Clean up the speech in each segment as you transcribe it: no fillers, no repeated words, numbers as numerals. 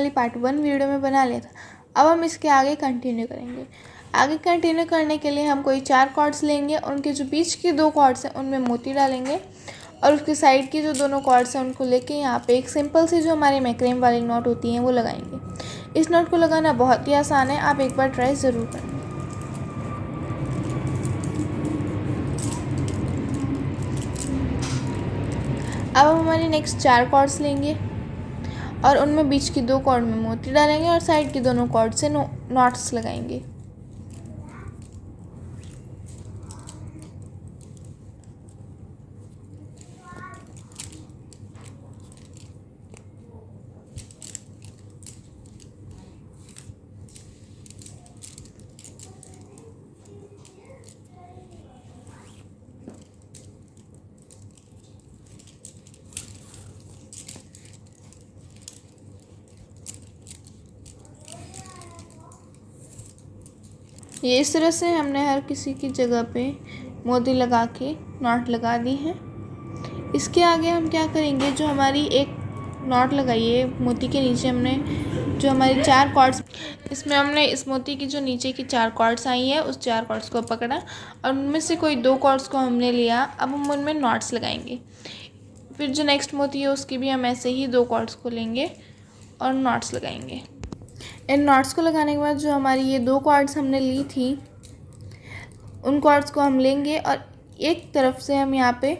Finally part 1 video में बना लिया था। अब हम इसके आगे कंटिन्यू करेंगे। आगे कंटिन्यू करने के लिए हम कोई 4 कॉर्ड्स लेंगे और उनके जो बीच की 2 कॉर्ड्स हैं उनमें मोती डालेंगे और उसके साइड की जो दोनों कॉर्ड्स हैं उनको लेके यहाँ पे एक सिंपल सी जो हमारी मैक्रेम वाली नॉट होती हैं वो लगाएंगे। इस नॉट को लगाना बहुत ही आसान है, आप एक बार ट्राई ज़रूर करना। अब हम हमारी नेक्स्ट 4 कॉर्ड्स लेंगे और उनमें बीच की 2 कॉर्ड में मोती डालेंगे और साइड की दोनों कॉर्ड से नॉट्स लगाएंगे। ये इस तरह से हमने हर किसी की जगह पे मोती लगा के नॉट लगा दी है। इसके आगे हम क्या करेंगे, जो हमारी एक नॉट लगाई है मोती के नीचे, हमने जो हमारी 4 कॉर्ड्स, इसमें हमने इस मोती की जो नीचे की 4 कॉर्ड्स आई है उस 4 कॉर्ड्स को पकड़ा और उनमें से कोई 2 कॉर्ड्स को हमने लिया। अब हम उनमें नॉट्स लगाएंगे। फिर जो नेक्स्ट मोती है उसकी भी हम ऐसे ही 2 कॉर्ड्स को लेंगे और नॉट्स लगाएंगे। इन नॉट्स को लगाने के बाद जो हमारी ये 2 कॉर्ड्स हमने ली थी उन कॉर्ड्स को हम लेंगे और एक तरफ से हम यहाँ पे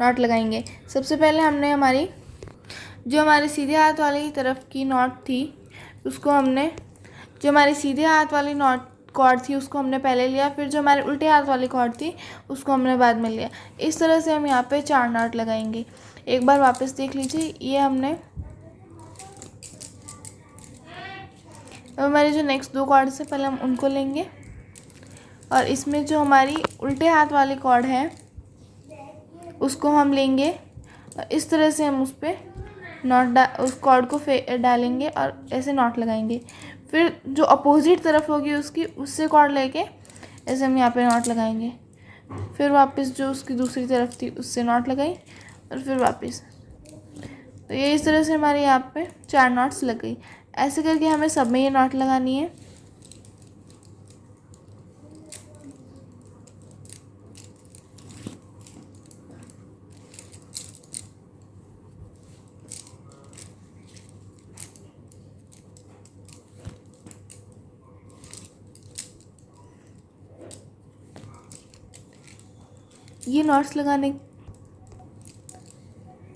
नॉट लगाएंगे। सबसे पहले हमने हमारी सीधे हाथ वाली तरफ की नॉट थी उसको हमने, जो हमारी सीधे हाथ वाली नॉट कॉर्ड थी उसको हमने पहले लिया, फिर जो हमारे उल्टे हाथ वाली कॉर्ड थी उसको हमने बाद में लिया। इस तरह से हम यहाँ पे 4 नॉट लगाएंगे। एक बार वापस देख लीजिए, ये हमने अब हमारी जो नेक्स्ट 2 कॉर्ड्स है पहले हम उनको लेंगे और इसमें जो हमारी उल्टे हाथ वाली कॉर्ड है उसको हम लेंगे और इस तरह से हम उस पर उस कॉर्ड को डालेंगे और ऐसे नॉट लगाएंगे। फिर जो अपोजिट तरफ होगी उसकी, उससे कॉर्ड लेके ऐसे हम यहाँ पे नॉट लगाएंगे। फिर वापस जो उसकी दूसरी तरफ थी उससे नॉट लगाई और फिर वापस। तो ये इस तरह से हमारे यहाँ पे 4 नॉट्स लग गई। ऐसे करके हमें सब में ये नॉट लगानी है। ये नॉट्स लगाने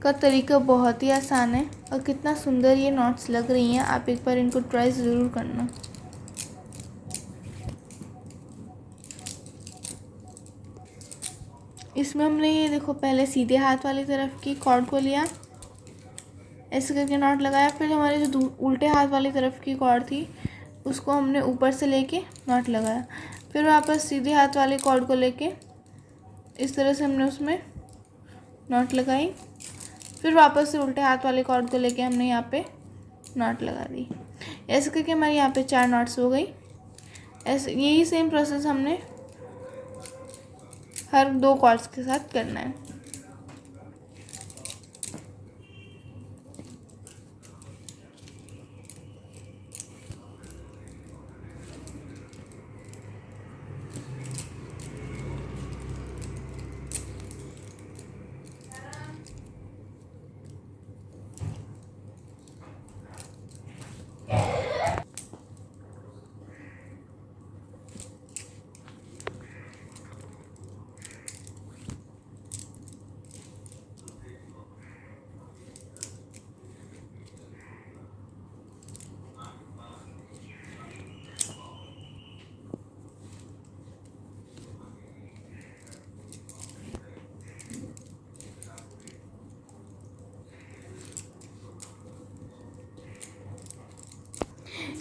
का तरीका बहुत ही आसान है और कितना सुंदर ये नॉट्स लग रही हैं। आप एक बार इनको ट्राई ज़रूर करना। इसमें हमने ये देखो पहले सीधे हाथ वाली तरफ की कॉर्ड को लिया, ऐसे करके नॉट लगाया। फिर हमारे जो उल्टे हाथ वाली तरफ की कॉर्ड थी उसको हमने ऊपर से लेके नॉट लगाया। फिर वापस सीधे हाथ वाली कॉर्ड को लेके इस तरह से हमने उसमें नॉट लगाई। फिर वापस से उल्टे हाथ वाले कॉर्ड को लेके हमने यहाँ पे नॉट लगा दी। ऐसे करके हमारी यहाँ पे 4 नॉट्स हो गई। ऐसे यही सेम प्रोसेस हमने हर 2 कॉर्ड्स के साथ करना है।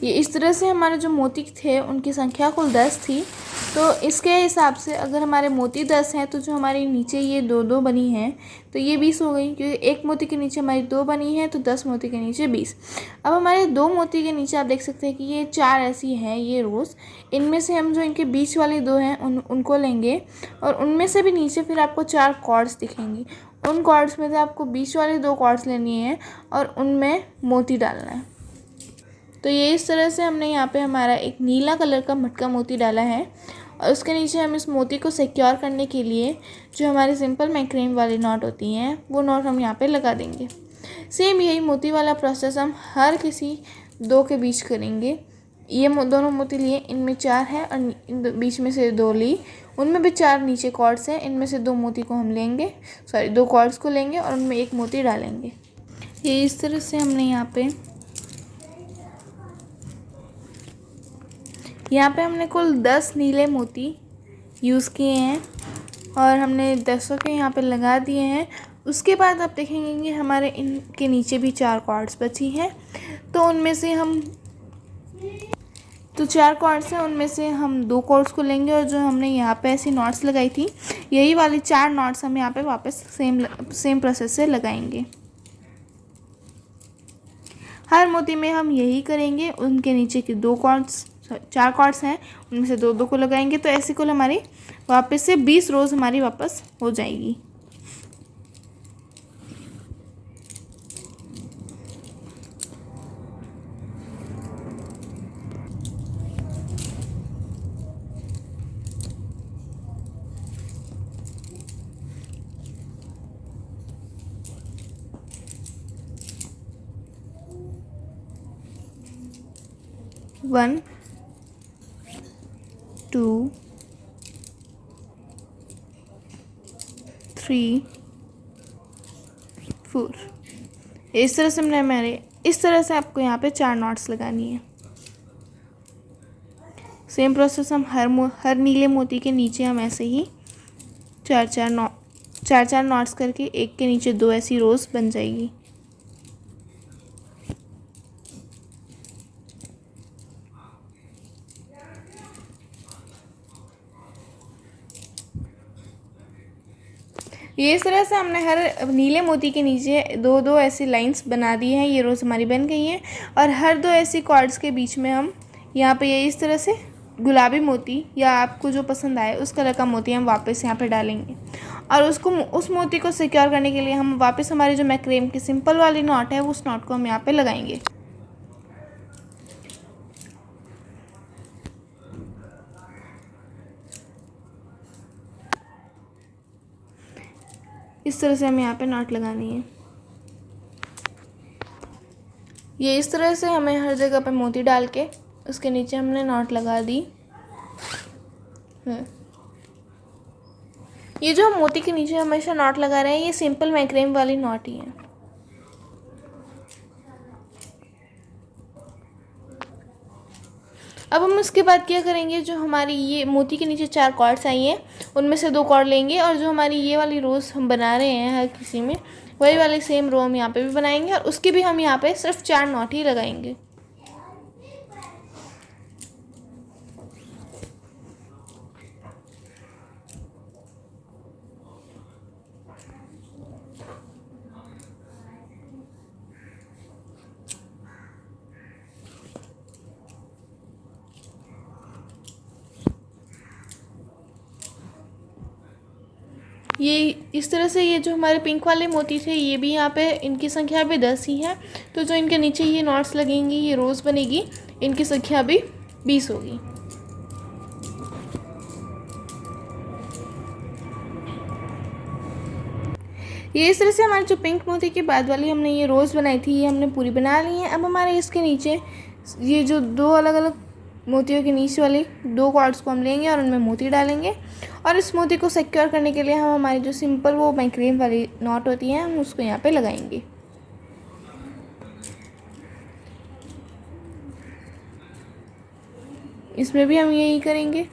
ये इस तरह से हमारे जो मोती थे उनकी संख्या कुल 10 थी। तो इसके हिसाब से अगर हमारे मोती 10 हैं तो जो हमारे नीचे ये 2-2 बनी हैं तो ये 20 हो गई, क्योंकि एक मोती के नीचे हमारी 2 बनी है तो 10 मोती के नीचे 20। अब हमारे 2 मोती के नीचे आप देख सकते हैं कि ये 4 ऐसी हैं ये रोज़। इनमें से हम जो इनके बीच वाली 2 हैं उनको लेंगे और उनमें से भी नीचे फिर आपको 4 कॉर्ड्स दिखेंगी। उन कॉर्ड्स में से आपको बीच वाली 2 कॉर्ड्स लेनी है और उनमें मोती डालना है। तो ये इस तरह से हमने यहाँ पे हमारा एक नीला कलर का मटका मोती डाला है और उसके नीचे हम इस मोती को सिक्योर करने के लिए जो हमारी सिंपल मैक्रेम वाली नॉट होती हैं वो नॉट हम यहाँ पे लगा देंगे। सेम यही मोती वाला प्रोसेस हम हर किसी दो के बीच करेंगे। ये दोनों मोती लिए, इनमें 4 है और इन बीच में से 2 ली, उनमें भी 4 नीचे कॉर्ड्स हैं, इनमें से 2 मोती को हम लेंगे, 2 कॉर्ड्स को लेंगे और उनमें 1 मोती डालेंगे। ये इस तरह से हमने यहाँ पे हमने कुल 10 नीले मोती यूज़ किए हैं और हमने 10 के यहाँ पे लगा दिए हैं। उसके बाद आप देखेंगे कि हमारे इनके नीचे भी 4 कॉर्ड्स बची हैं, तो उनमें से हम 4 कॉर्ड्स हैं, उनमें से हम 2 कॉर्ड्स को लेंगे और जो हमने यहाँ पे ऐसी नॉट्स लगाई थी यही वाली 4 नॉट्स हम यहाँ पे वापस सेम प्रोसेस से लगाएंगे। हर मोती में हम यही करेंगे। उनके नीचे की 4 कॉर्ड्स हैं, उनमें से 2 को लगाएंगे, तो ऐसे कुल हमारी वापस से 20 रोज़ हमारी वापस हो जाएगी। वन 2 3 4 इस तरह से इस तरह से आपको यहाँ पे 4 नॉट्स लगानी है। सेम प्रोसेस हम हर नीले मोती के नीचे हम ऐसे ही 4 नॉट्स करके एक के नीचे 2 ऐसी रोज़ बन जाएगी। ये इस तरह से हमने हर नीले मोती के नीचे 2 ऐसी लाइंस बना दी हैं। ये रोज़ हमारी बन गई हैं और हर 2 ऐसी कॉर्ड्स के बीच में हम यहाँ पे ये इस तरह से गुलाबी मोती या आपको जो पसंद आए उस कलर का मोती हम वापस यहाँ पे डालेंगे और उस मोती को सिक्योर करने के लिए हम वापस हमारी जो मैक्रेम की सिंपल वाली नॉट है उस नॉट को हम यहाँ पे लगाएंगे। इस तरह से हमें यहाँ पे नॉट लगानी है। ये इस तरह से हमें हर जगह पे मोती डाल के उसके नीचे हमने नॉट लगा दी। ये जो हम मोती के नीचे हमेशा नॉट लगा रहे हैं ये सिंपल मैक्रेम वाली नॉट ही है। अब हम उसके बाद क्या करेंगे, जो हमारी ये मोती के नीचे 4 कॉर्ड्स आई हैं उनमें से 2 कॉर्ड लेंगे और जो हमारी ये वाली रोज़ हम बना रहे हैं हर किसी में वही वाली सेम रो हम यहाँ पे भी बनाएंगे और उसके भी हम यहाँ पे सिर्फ 4 नॉट ही लगाएंगे। ये इस तरह से ये जो हमारे पिंक वाले मोती थे ये भी यहाँ पे इनकी संख्या भी 10 ही है, तो जो इनके नीचे ये नॉट्स लगेंगी ये रोज़ बनेगी, इनकी संख्या भी 20 होगी। ये इस तरह से हमारे जो पिंक मोती के बाद वाली हमने ये रोज़ बनाई थी ये हमने पूरी बना ली है। अब हमारे इसके नीचे ये जो 2 अलग अलग मोतियों के नीचे वाले 2 कॉर्ड्स को हम लेंगे और उनमें मोती डालेंगे और इस मोती को सिक्योर करने के लिए हम हमारी जो सिंपल वो मैक्रेम वाली नॉट होती है हम उसको यहाँ पे लगाएंगे। इसमें भी हम यही करेंगे।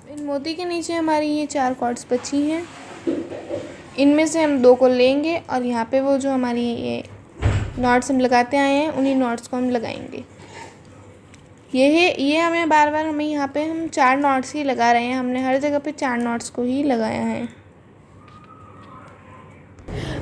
इन मोती के नीचे हमारी ये 4 कॉर्ड्स बची हैं। इनमें से हम 2 को लेंगे और यहाँ पे वो जो हमारी ये नॉट्स हम लगाते आए हैं उन्हीं नॉट्स को हम लगाएंगे। ये हमें बार बार हमें यहाँ पे हम 4 नॉट्स ही लगा रहे हैं। हमने हर जगह पे 4 नॉट्स को ही लगाया है।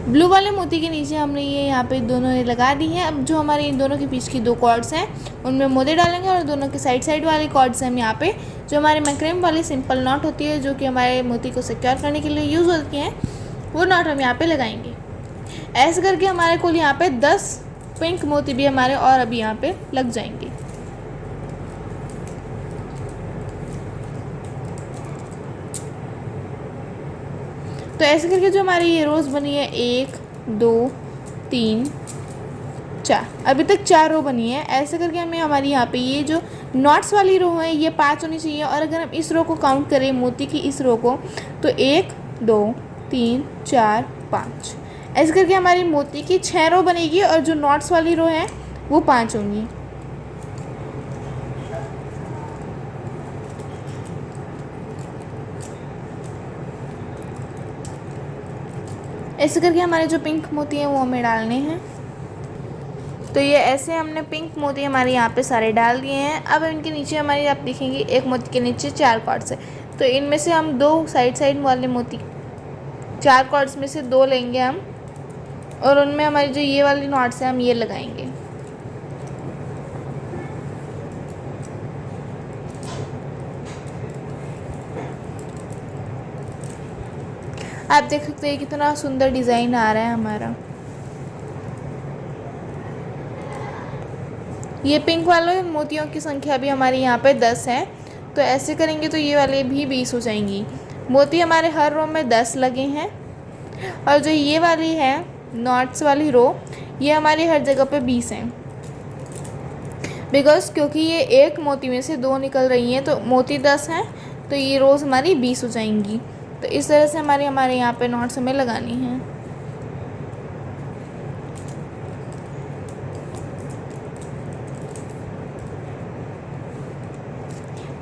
ब्लू वाले मोती के नीचे हमने ये यहाँ पे दोनों ने लगा दी है। अब जो हमारे इन दोनों के बीच की 2 कॉर्ड्स हैं उनमें मोती डालेंगे और दोनों के साइड वाली कॉर्ड्स हम यहाँ पे जो हमारे मैक्रेम वाली सिंपल नॉट होती है जो कि हमारे मोती को सिक्योर करने के लिए यूज़ होती हैं वो नॉट हम यहाँ पे लगाएंगे। ऐसे करके हमारे कुल यहाँ पे 10 पिंक मोती भी हमारे और अभी यहाँ पे लग जाएंगे। तो ऐसे करके जो हमारी ये रोज़ बनी है 1 2 3 4, अभी तक 4 रो बनी है। ऐसे करके हमें हमारी यहाँ पे ये जो नॉट्स वाली रो है ये 5 होनी चाहिए। और अगर हम इस रो को काउंट करें मोती की इस रो को तो 1 2 3 4 5, ऐसे करके हमारी मोती की 6 रो बनेगी और जो नॉट्स वाली रो है वो 5 होंगी। ऐसे करके हमारे जो पिंक मोती हैं वो हमें डालने हैं। तो ये ऐसे हमने पिंक मोती हमारे यहाँ पे सारे डाल दिए हैं। अब इनके नीचे हमारी आप देखेंगे एक मोती के नीचे 4 कॉर्ड्स है। तो इनमें से हम 2 साइड वाले मोती 4 कॉर्ड्स में से 2 लेंगे हम और उनमें हमारी जो ये वाली नॉट्स हैं हम ये लगाएंगे। आप देख सकते हैं कितना सुंदर डिज़ाइन आ रहा है हमारा। ये पिंक वाले मोतियों की संख्या भी हमारी यहाँ पे 10 है। तो ऐसे करेंगे तो ये वाले भी 20 हो जाएंगी। मोती हमारे हर रो में 10 लगे हैं और जो ये वाली है नॉट्स वाली रो ये हमारी हर जगह पे 20 हैं। बिकॉज क्योंकि ये एक मोती में से 2 निकल रही हैं तो मोती 10 हैं तो ये रोज़ हमारी 20 हो जाएंगी। तो इस तरह से हमारे यहाँ पे नॉट्स हमें लगानी है।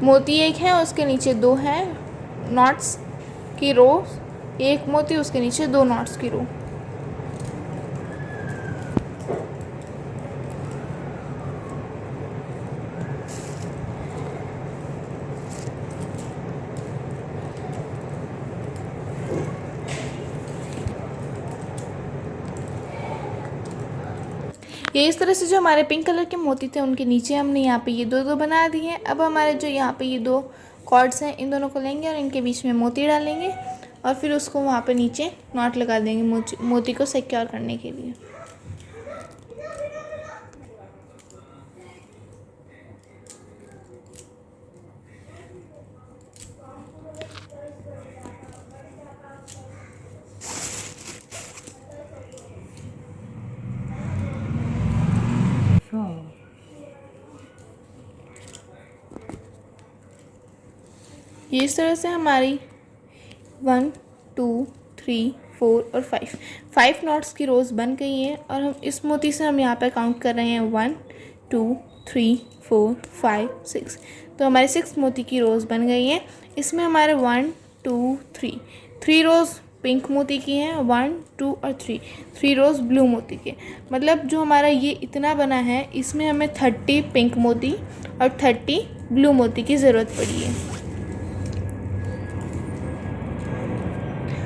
मोती एक है उसके नीचे 2 हैं नॉट्स की रो, एक मोती उसके नीचे 2 नॉट्स की रो। ये इस तरह से जो हमारे पिंक कलर के मोती थे उनके नीचे हमने यहाँ पे ये 2 बना दिए हैं। अब हमारे जो यहाँ पे ये 2 कॉर्ड्स हैं इन दोनों को लेंगे और इनके बीच में मोती डालेंगे और फिर उसको वहाँ पे नीचे नॉट लगा देंगे मोती को सिक्योर करने के लिए। ये इस तरह से हमारी 1 2 3 4 और 5 नॉट्स की रोज़ बन गई हैं। और हम इस मोती से हम यहाँ पे काउंट कर रहे हैं 1 2 3 4 5 6। तो हमारे 6 मोती की रोज़ बन गई हैं। इसमें हमारे 1 2 3 रोज़ पिंक मोती की हैं, 1 2 और 3 रोज़ ब्लू मोती के। मतलब जो हमारा ये इतना बना है इसमें हमें 30 पिंक मोती और 30 ब्लू मोती की ज़रूरत पड़ी है।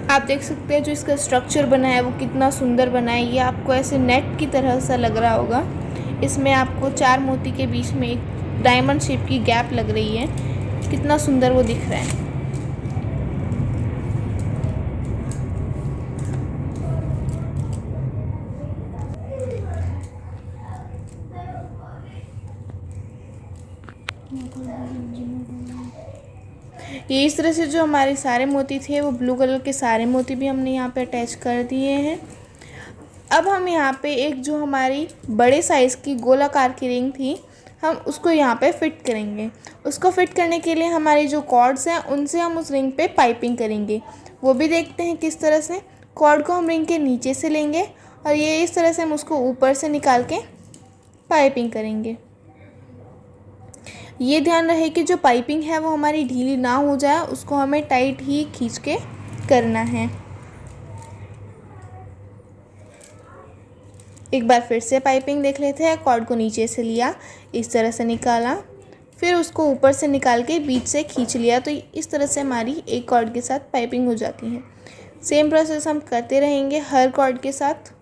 आप देख सकते हैं जो इसका स्ट्रक्चर बना है वो कितना सुंदर बना है। ये आपको ऐसे नेट की तरह सा लग रहा होगा। इसमें आपको 4 मोती के बीच में एक डायमंड शेप की गैप लग रही है। कितना सुंदर वो दिख रहा है। ये इस तरह से जो हमारे सारे मोती थे वो ब्लू कलर के सारे मोती भी हमने यहाँ पे अटैच कर दिए हैं। अब हम यहाँ पे एक जो हमारी बड़े साइज़ की गोलाकार की रिंग थी, हम उसको यहाँ पे फिट करेंगे। उसको फिट करने के लिए हमारी जो कॉर्ड्स हैं उनसे हम उस रिंग पे पाइपिंग करेंगे। वो भी देखते हैं किस तरह से। कॉर्ड को हम रिंग के नीचे से लेंगे और ये इस तरह से हम उसको ऊपर से निकाल के पाइपिंग करेंगे। ये ध्यान रहे कि जो पाइपिंग है वो हमारी ढीली ना हो जाए, उसको हमें टाइट ही खींच के करना है। एक बार फिर से पाइपिंग देख लेते हैं। कॉर्ड को नीचे से लिया, इस तरह से निकाला, फिर उसको ऊपर से निकाल के बीच से खींच लिया, तो इस तरह से हमारी एक कॉर्ड के साथ पाइपिंग हो जाती है। सेम प्रोसेस हम करते रहेंगे हर कॉर्ड के साथ।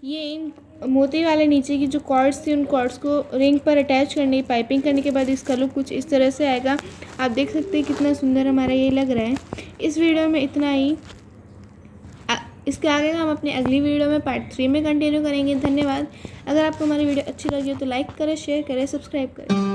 ये इन मोती वाले नीचे की जो कॉर्ड्स थी उन कॉर्ड्स को रिंग पर अटैच करने पाइपिंग करने के बाद इसका लुक कुछ इस तरह से आएगा। आप देख सकते हैं कितना सुंदर हमारा ये लग रहा है। इस वीडियो में इतना ही। इसके आगे हम अपनी अगली वीडियो में पार्ट 3 में कंटिन्यू करेंगे। धन्यवाद। अगर आपको हमारी वीडियो अच्छी लगी हो तो लाइक करें, शेयर करें, सब्सक्राइब करें।